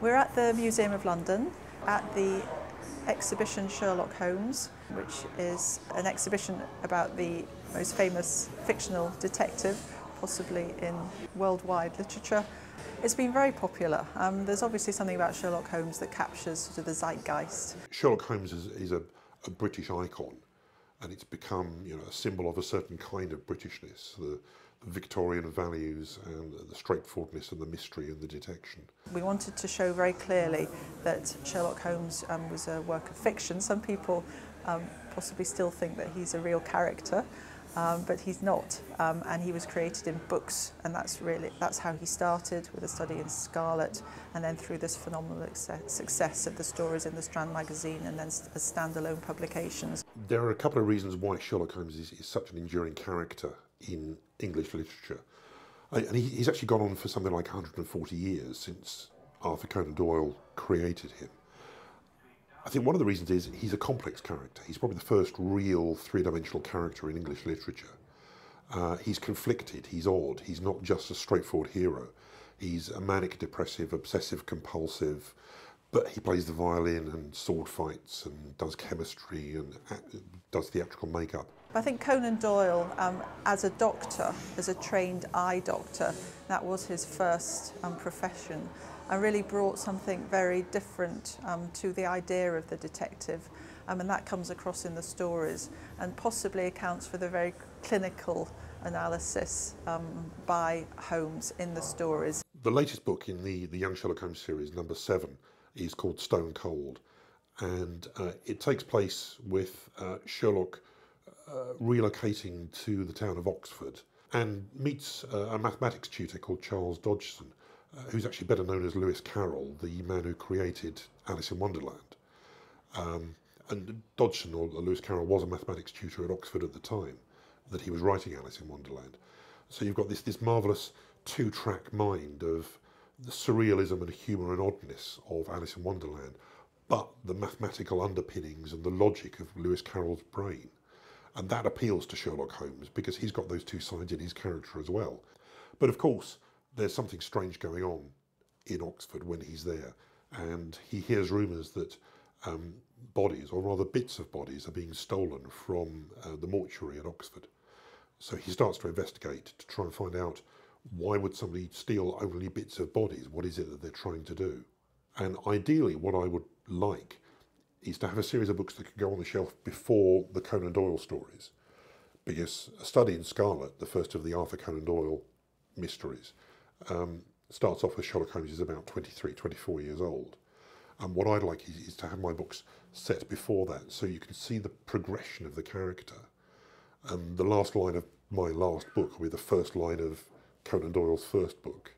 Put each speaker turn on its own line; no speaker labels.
We're at the Museum of London at the exhibition Sherlock Holmes, which is an exhibition about the most famous fictional detective, possibly in worldwide literature. It's been very popular. There's obviously something about Sherlock Holmes that captures sort of the zeitgeist.
Sherlock Holmes is a British icon, and it's become, a symbol of a certain kind of Britishness, the Victorian values and the straightforwardness and the mystery and the detection.
We wanted to show very clearly that Sherlock Holmes was a work of fiction. Some people possibly still think that he's a real character, but he's not. And he was created in books, and that's how he started, with a study in Scarlet, and then through this phenomenal success of the stories in the Strand magazine and then as standalone publications.
There are a couple of reasons why Sherlock Holmes is such an enduring character in English literature. And he's actually gone on for something like 140 years since Arthur Conan Doyle created him. I think one of the reasons is he's a complex character. He's probably the first real three-dimensional character in English literature. He's conflicted, he's odd, he's not just a straightforward hero. He's a manic, depressive, obsessive, compulsive, but he plays the violin and sword fights and does chemistry and does theatrical makeup.
I think Conan Doyle, as a doctor, as a trained eye doctor, that was his first profession, and really brought something very different to the idea of the detective, and that comes across in the stories, and possibly accounts for the very clinical analysis by Holmes in the stories.
The latest book in the Young Sherlock Holmes series, number 7, is called Stone Cold, and it takes place with Sherlock relocating to the town of Oxford and meets a mathematics tutor called Charles Dodgson, who's actually better known as Lewis Carroll, the man who created Alice in Wonderland. And Dodgson, or Lewis Carroll, was a mathematics tutor at Oxford at the time that he was writing Alice in Wonderland. So you've got this marvellous two-track mind of the surrealism and humour and oddness of Alice in Wonderland, but the mathematical underpinnings and the logic of Lewis Carroll's brain. And that appeals to Sherlock Holmes because he's got those two sides in his character as well. But of course, there's something strange going on in Oxford when he's there, and he hears rumours that bodies, or rather bits of bodies, are being stolen from the mortuary at Oxford. So he starts to investigate to try and find out, why would somebody steal only bits of bodies? What is it that they're trying to do? And ideally, what I would like is to have a series of books that could go on the shelf before the Conan Doyle stories. Because A Study in Scarlet, the first of the Arthur Conan Doyle mysteries, starts off with Sherlock Holmes is about 23, 24 years old. And what I'd like is to have my books set before that, so you can see the progression of the character. And the last line of my last book will be the first line of Conan Doyle's first book.